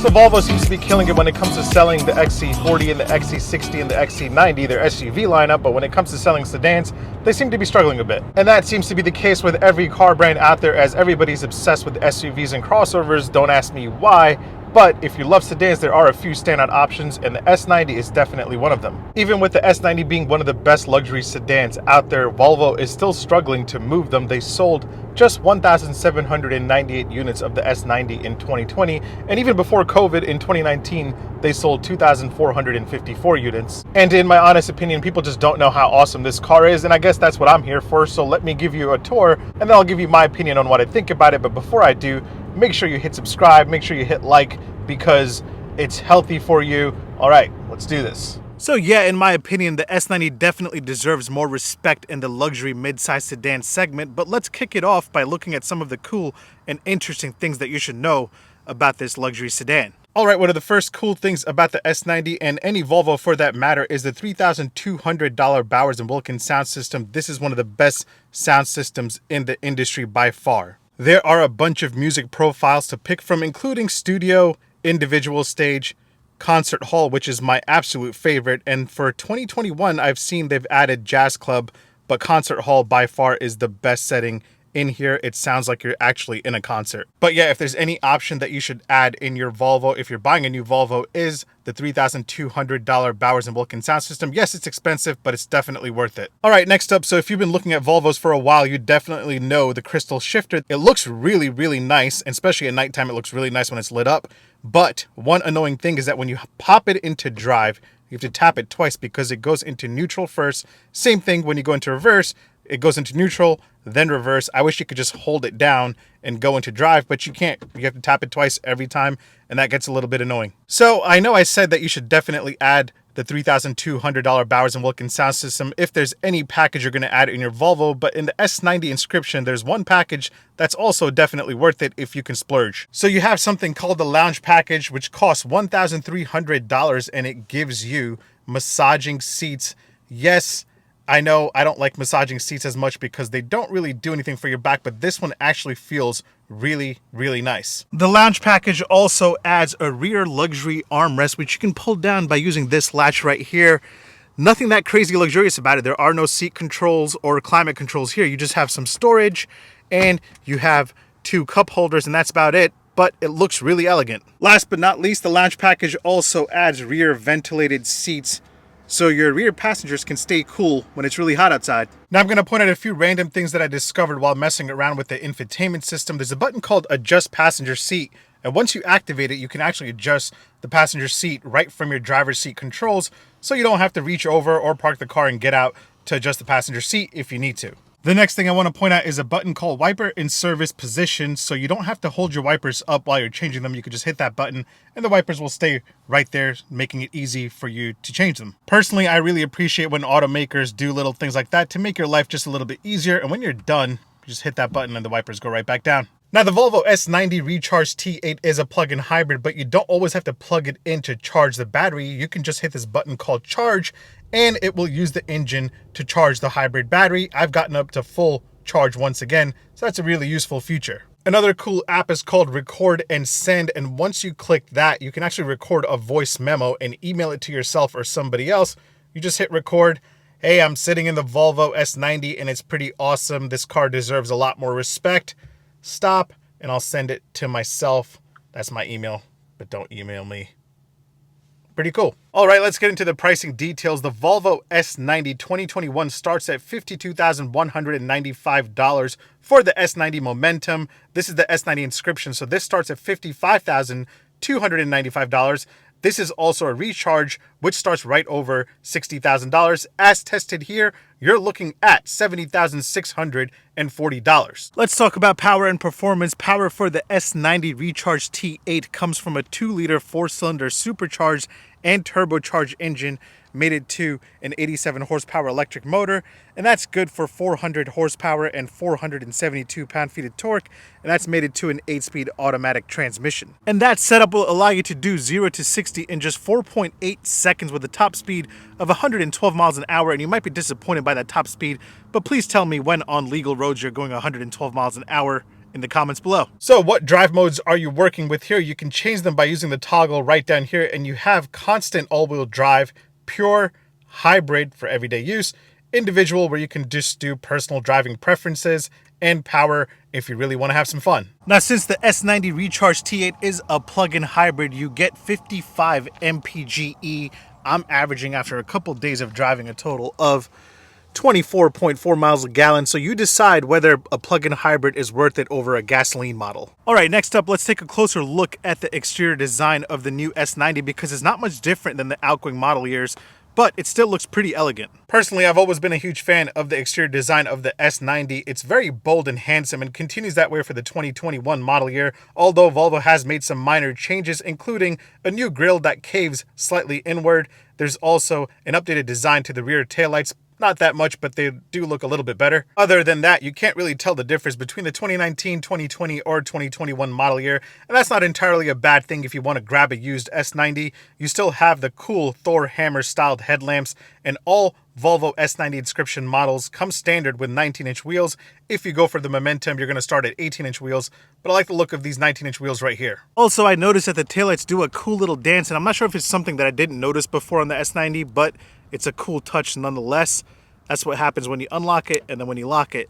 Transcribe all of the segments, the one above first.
So Volvo seems to be killing it when it comes to selling the XC40 and the XC60 and the XC90, their SUV lineup, but when it comes to selling sedans, they seem to be struggling a bit. And that seems to be the case with every car brand out there, as everybody's obsessed with SUVs and crossovers. Don't ask me why. But if you love sedans, there are a few standout options, and the S90 is definitely one of them. Even with the S90 being one of the best luxury sedans out there, Volvo is still struggling to move them. They sold just 1,798 units of the S90 in 2020, and even before COVID in 2019, they sold 2,454 units. And in my honest opinion, people just don't know how awesome this car is, and I guess that's what I'm here for. So let me give you a tour, and then I'll give you my opinion on what I think about it. But before I do, make sure you hit subscribe, make sure you hit like, because it's healthy for you. All right, let's do this. So yeah, in my opinion, the S90 definitely deserves more respect in the luxury mid-size sedan segment, but let's kick it off by looking at some of the cool and interesting things that you should know about this luxury sedan. All right, one of the first cool things about the S90, and any Volvo for that matter, is the $3,200 Bowers & Wilkins sound system. This is one of the best sound systems in the industry by far. There are a bunch of music profiles to pick from, including studio, individual stage, concert hall, which is my absolute favorite. And for 2021, I've seen they've added jazz club, but concert hall by far is the best setting in here. It sounds like you're actually in a concert. But yeah, if there's any option that you should add in your Volvo, if you're buying a new Volvo, is the $3,200 Bowers & Wilkins sound system. Yes, it's expensive, but it's definitely worth it. All right, next up, so if you've been looking at Volvos for a while, you definitely know the crystal shifter. It looks really, really nice, and especially at nighttime, it looks really nice when it's lit up. But one annoying thing is that when you pop it into drive, you have to tap it twice because it goes into neutral first. Same thing when you go into reverse, it goes into neutral, then reverse. I wish you could just hold it down and go into drive, but you can't. You have to tap it twice every time, and that gets a little bit annoying. So I know I said that you should definitely add the $3,200 Bowers & Wilkins sound system if there's any package you're going to add in your Volvo, but in the S90 inscription, there's one package that's also definitely worth it if you can splurge. So you have something called the lounge package, which costs $1,300, and it gives you massaging seats. Yes, I know I don't like massaging seats as much because they don't really do anything for your back, but this one actually feels really, really nice. The lounge package also adds a rear luxury armrest, which you can pull down by using this latch right here. Nothing that crazy luxurious about it. There are no seat controls or climate controls here. You just have some storage and you have two cup holders, and that's about it. But it looks really elegant. Last but not least, the lounge package also adds rear ventilated seats, so your rear passengers can stay cool when it's really hot outside. Now I'm going to point out a few random things that I discovered while messing around with the infotainment system. There's a button called Adjust Passenger Seat, and once you activate it, you can actually adjust the passenger seat right from your driver's seat controls, so you don't have to reach over or park the car and get out to adjust the passenger seat if you need to. The next thing I want to point out is a button called Wiper in Service Position, so you don't have to hold your wipers up while you're changing them. You can just hit that button and the wipers will stay right there, making it easy for you to change them. Personally, I really appreciate when automakers do little things like that to make your life just a little bit easier, and when you're done, you just hit that button and the wipers go right back down. Now, the Volvo S90 Recharge T8 is a plug-in hybrid, but you don't always have to plug it in to charge the battery. You can just hit this button called Charge, and it will use the engine to charge the hybrid battery. I've gotten up to full charge once again, so that's a really useful feature. Another cool app is called Record and Send, and once you click that, you can actually record a voice memo and email it to yourself or somebody else. You just hit record. Hey, I'm sitting in the Volvo S90 and it's pretty awesome. This car deserves a lot more respect. Stop, and I'll send it to myself. That's my email, but don't email me. Pretty cool. All right, let's get into the pricing details. The Volvo S90 2021 starts at $52,195 for the S90 Momentum. This is the S90 inscription, so this starts at $55,295. This is also a Recharge, which starts right over $60,000. As tested here, you're looking at $70,640. Let's talk about power and performance. Power for the S90 Recharge T8 comes from a 2-liter 4-cylinder supercharged and turbocharged engine mated to an 87 horsepower electric motor, and that's good for 400 horsepower and 472 pound-feet of torque, and that's mated to an 8-speed automatic transmission. And that setup will allow you to do 0 to 60 in just 4.8 seconds with a top speed of 112 miles an hour, and you might be disappointed by that top speed, but please tell me when on legal roads you're going 112 miles an hour in the comments below. So what drive modes are you working with here? You can change them by using the toggle right down here, and you have constant all-wheel drive, pure, hybrid for everyday use, individual where you can just do personal driving preferences, and power if you really want to have some fun. Now, since the S90 Recharge T8 is a plug-in hybrid, you get 55 mpge. I'm averaging, after a couple days of driving, a total of 24.4 miles a gallon. So you decide whether a plug-in hybrid is worth it over a gasoline model. All right, next up, let's take a closer look at the exterior design of the new S90, because it's not much different than the outgoing model years, but it still looks pretty elegant. Personally, I've always been a huge fan of the exterior design of the S90. It's very bold and handsome and continues that way for the 2021 model year, although Volvo has made some minor changes, including a new grille that caves slightly inward. There's also an updated design to the rear taillights. Not that much, but they do look a little bit better. Other than that, you can't really tell the difference between the 2019, 2020, or 2021 model year, and that's not entirely a bad thing if you want to grab a used S90. You still have the cool Thor hammer styled headlamps, and all Volvo S90 inscription models come standard with 19-inch wheels. If you go for the Momentum, you're going to start at 18-inch wheels, but I like the look of these 19-inch wheels right here. Also, I noticed that the taillights do a cool little dance, and I'm not sure if it's something that I didn't notice before on the S90, but it's a cool touch nonetheless. That's what happens when you unlock it, and then when you lock it,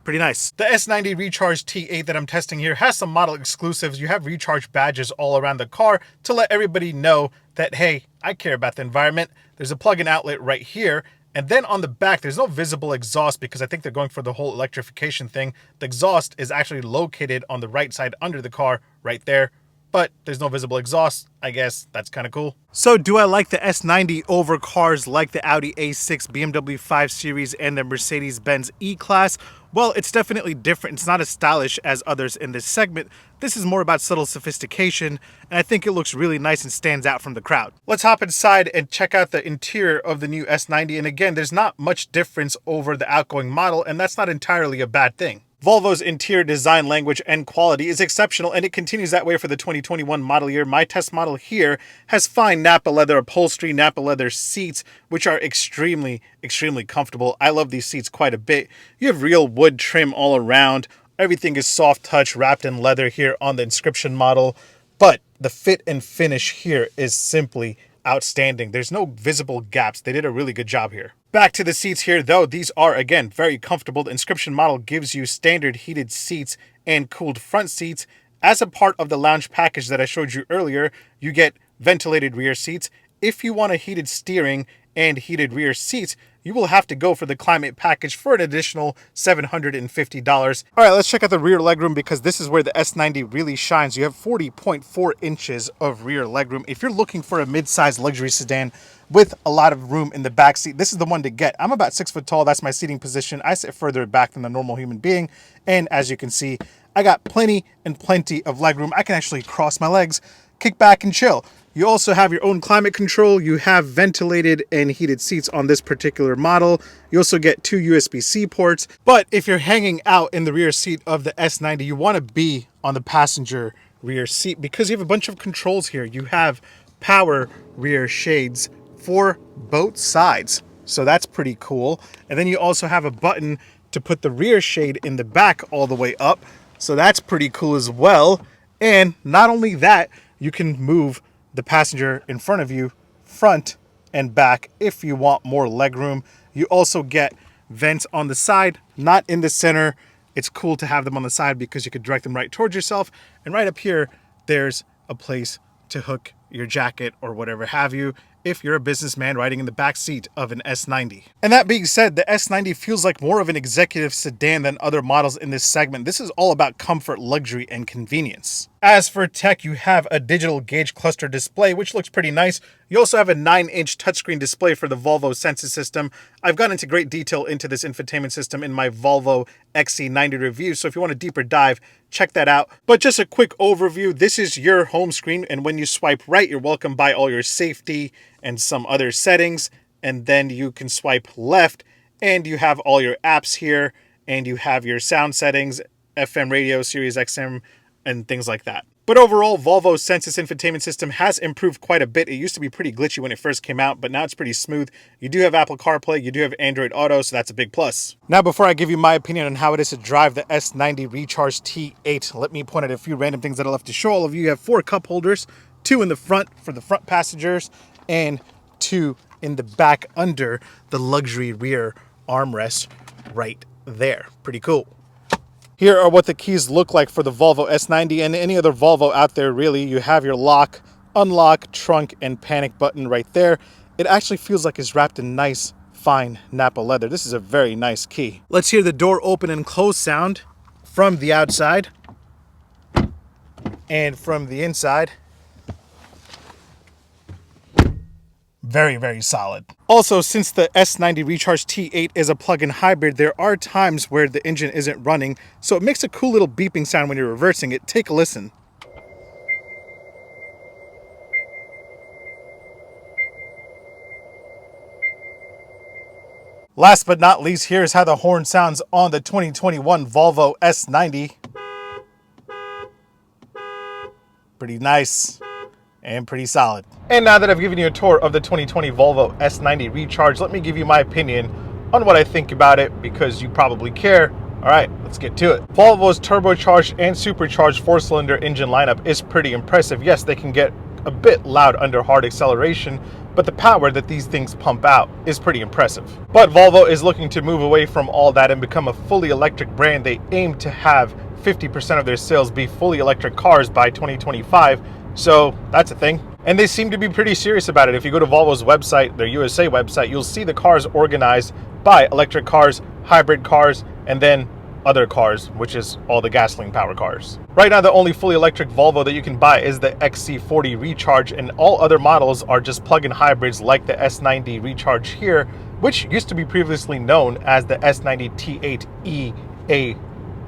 pretty nice. The S90 Recharge T8 that I'm testing here has some model exclusives. You have Recharge badges all around the car to let everybody know that, hey, I care about the environment. There's a plug-in outlet right here. And then on the back, there's no visible exhaust because I think they're going for the whole electrification thing. The exhaust is actually located on the right side under the car right there, but there's no visible exhaust. I guess that's kind of cool. So do I like the S90 over cars like the Audi A6, BMW 5 Series, and the Mercedes-Benz E-Class? Well, it's definitely different. It's not as stylish as others in this segment. This is more about subtle sophistication, and I think it looks really nice and stands out from the crowd. Let's hop inside and check out the interior of the new S90. And again, there's not much difference over the outgoing model, and that's not entirely a bad thing. Volvo's interior design language and quality is exceptional, and it continues that way for the 2021 model year. My test model here has fine Nappa leather upholstery, Nappa leather seats, which are extremely comfortable. I love these seats quite a bit. You have real wood trim all around. Everything is soft touch, wrapped in leather here on the inscription model, but the fit and finish here is simply outstanding. There's no visible gaps. They did a really good job here. Back to the seats here though, these are again very comfortable. The inscription model gives you standard heated seats and cooled front seats. As a part of the lounge package that I showed you earlier, you get ventilated rear seats. If you want a heated steering and heated rear seats, you will have to go for the climate package for an additional $750. All right, let's check out the rear legroom, because this is where the S90 really shines. You have 40.4 inches of rear legroom. If you're looking for a mid-size luxury sedan with a lot of room in the back seat, this is the one to get. I'm about 6 foot tall. That's my seating position. I sit further back than the normal human being. And as you can see, I got plenty of legroom. I can actually cross my legs, kick back and chill. You also have your own climate control. You have ventilated and heated seats on this particular model. You also get 2 USB-C ports. But if you're hanging out in the rear seat of the S90, you want to be on the passenger rear seat because you have a bunch of controls here. You have power rear shades for both sides. So that's pretty cool. And then you also have a button to put the rear shade in the back all the way up. So that's pretty cool as well. And not only that, you can move the passenger in front of you, front and back, if you want more legroom. You also get vents on the side, not in the center. It's cool to have them on the side because you could direct them right towards yourself. And right up here, there's a place to hook your jacket or whatever have you if you're a businessman riding in the back seat of an S90. And that being said, the S90 feels like more of an executive sedan than other models in this segment. This is all about comfort, luxury, and convenience. As for tech, you have a digital gauge cluster display, which looks pretty nice. You also have a 9-inch touchscreen display for the Volvo Senses system. I've gone into great detail into this infotainment system in my Volvo XC90 review, so if you want a deeper dive, check that out. But just a quick overview, this is your home screen, and when you swipe right, you're welcomed by all your safety and some other settings, and then you can swipe left, and you have all your apps here, and you have your sound settings, FM radio, Sirius XM, and things like that. But overall, Volvo's Sensus infotainment system has improved quite a bit. It used to be pretty glitchy when it first came out, but now it's pretty smooth. You do have Apple CarPlay, you do have Android Auto, so that's a big plus. Now, before I give you my opinion on how it is to drive the S90 Recharge T8, let me point out a few random things that I love to show all of you. You have 4 cup holders, 2 in the front for the front passengers, and 2 in the back under the luxury rear armrest right there. Pretty cool. Here are what the keys look like for the Volvo S90 and any other Volvo out there, really. You have your lock, unlock, trunk, and panic button right there. It actually feels like it's wrapped in nice, fine Napa leather. This is a very nice key. Let's hear the door open and close sound from the outside and from the inside. Very, very solid. Also, since the S90 Recharge T8 is a plug-in hybrid, there are times where the engine isn't running, so it makes a cool little beeping sound when you're reversing it. Take a listen. Last but not least, here's how the horn sounds on the 2021 Volvo S90. Pretty nice and pretty solid. And now that I've given you a tour of the 2020 Volvo S90 Recharge, let me give you my opinion on what I think about it, because you probably care. All right, let's get to it. Volvo's turbocharged and supercharged 4-cylinder engine lineup is pretty impressive. Yes, they can get a bit loud under hard acceleration, but the power that these things pump out is pretty impressive. But Volvo is looking to move away from all that and become a fully electric brand. They aim to have 50% of their sales be fully electric cars by 2025. So that's a thing. And they seem to be pretty serious about it. If you go to Volvo's website, their USA website, you'll see the cars organized by electric cars, hybrid cars, and then other cars, which is all the gasoline powered cars. Right now, the only fully electric Volvo that you can buy is the XC40 Recharge, and all other models are just plug-in hybrids like the S90 Recharge here, which used to be previously known as the S90 T8e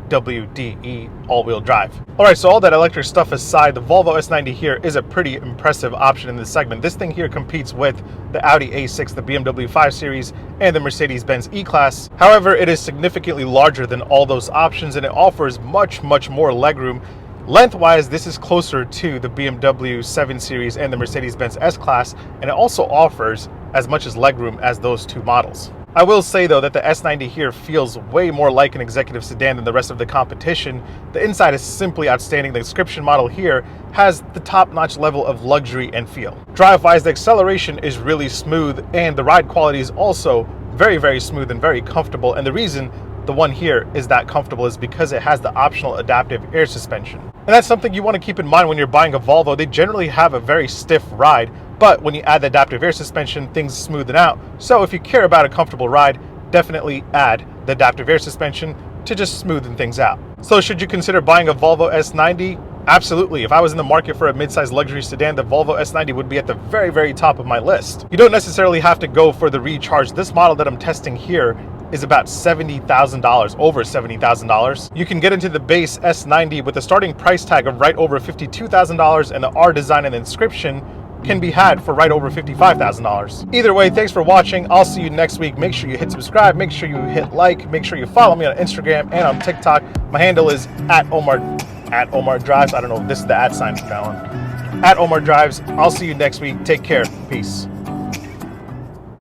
AWDE all-wheel drive. Alright, so all that electric stuff aside, the Volvo S90 here is a pretty impressive option in this segment. This thing here competes with the Audi A6, the BMW 5 Series, and the Mercedes-Benz E-Class. However, it is significantly larger than all those options, and it offers much more legroom. Lengthwise, this is closer to the BMW 7 Series and the Mercedes-Benz S-Class, and it also offers as much as legroom as those two models. I will say though that the S90 here feels way more like an executive sedan than the rest of the competition. The inside is simply outstanding. The description model here has the top-notch level of luxury and feel. Drive-wise, the acceleration is really smooth, and the ride quality is also very smooth and very comfortable. And the reason the one here is that comfortable is because it has the optional adaptive air suspension. And that's something you want to keep in mind when you're buying a Volvo. They generally have a very stiff ride, but when you add the adaptive air suspension, things smoothen out. So if you care about a comfortable ride, definitely add the adaptive air suspension to just smoothen things out. So should you consider buying a Volvo S90? Absolutely. If I was in the market for a mid-size luxury sedan, the Volvo S90 would be at the very top of my list. You don't necessarily have to go for the Recharge. This model that I'm testing here is about $70,000, over $70,000. You can get into the base S90 with a starting price tag of right over $52,000, and the R design and inscription can be had for right over $55,000. Either way, thanks for watching. I'll see you next week. Make sure you hit subscribe, make sure you hit like, make sure you follow me on Instagram and on TikTok. My handle is at omardrives. I don't know if this is the @ sign from now on. At omardrives. I'll see you next week. Take care. Peace.